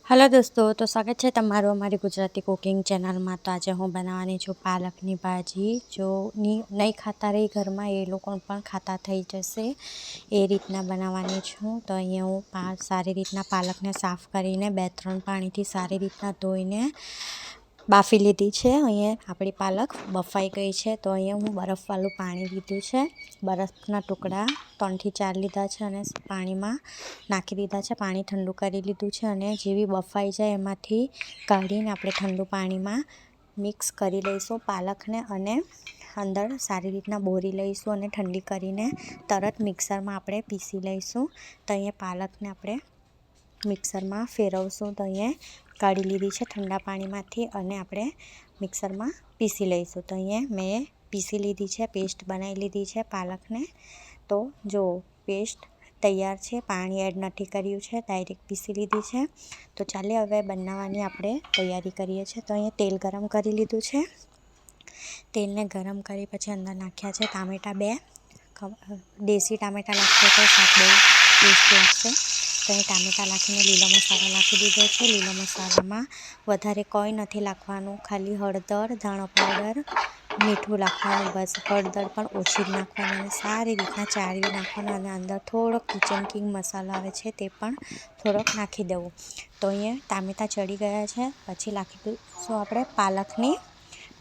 Hello दोस्तों, तो स्वागत है तमारू अमारी गुजराती कुकिंग चैनल में। तो आज हूँ बनावानी छूँ पालकनी भाजी। जो नहीं खाता रही घर में ए लोग पण खाता थई जशे ए रीतना बनावानी छूँ। तो अहींया हूँ सारी रीतना पालक ने साफ करीने 2-3 पानी थी सारी रीतना धोईने बाफी लीधी है। अहीं आपणी पालक बफाई गई है। तो अहीं हूँ बरफवालू पानी लीधुं है। बरफना टुकड़ा 3 થી 4 लीधा है अने पानी में नाखी दीधा है। पानी ठंडू करी लीधुं है अने जेवी बफाई जाए एमांथी काढीने आपणे ठंडू पानी में मिक्स करी लईशुं पालक ने अने अंदर सारी रीतना बोरी लईशुं अने ठंडी करीने तरत मिक्सर में आपणे पीसी लईशुं। तो अहीं पालक ने आपणे मिक्सर में फेरवशुं। तो अहीं काढ़ी लीधी है ठंडा पानी में अने आपणे मिक्सर में पीसी लईशुं। तो अहीं मैं पीसी लीधी है, पेस्ट बनाई लीधी है पालक ने। तो जो पेस्ट तैयार है, पानी एड नहीं कर्युं है, डायरेक्ट पीसी लीधी है। तो चाले हवे बनाववानी आपणे तैयारी करीए छे। तो अहीं तेल गरम करी लीधुं है। तेल ने गरम करी पछी अंदर नाख्या है टामेटा 2 देसी टामेटा नाखशो तो शाक बहुत टेस्ट लागशे। तो अहीं टामेटा नाखीने लीलो मसालो नाखी दीधो है। लीलो मसाला में वधारे कोई नहीं नाखवानुं, खाली हळदर, धाणा पाउडर, मीठुं नाखवानुं। बस हळदर पण ओછી ज नाखवानी अने सारी रीतना चाळवी नाखवानुं अने अंदर थोड़ो किचन किंग मसालो आवे छे ते पण थोड़ोक नाखी देवुं। तो अहीं टामेटा चढ़ी गया है। पछी नाखी दईशुं आपणे पालकनी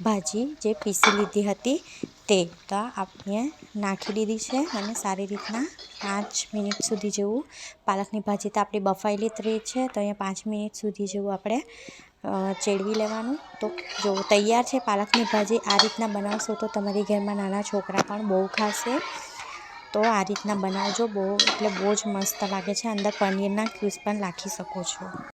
भाजी जे पीसी लीधी हती ते। तो आपणे नाखी दीधी है अने सारी रीतना 5 मिनिट सुधी जेवुं पालकनी भाजी तो आपणी बफायेली ज रही है। तो अहीं 5 मिनिट सुधी जेवुं आपणे चेड़वी लेवानुं। तो जो तैयार है पालकनी भाजी आ रीतना बनावशो तो तमारी घर में नाना छोकरा पण बहु खाशे। तो आ रीतना बनावजो, बहु एटले बहु ज मस्त लागे छे। अंदर पनीरना क्यूब्स पण नाखी शको छो।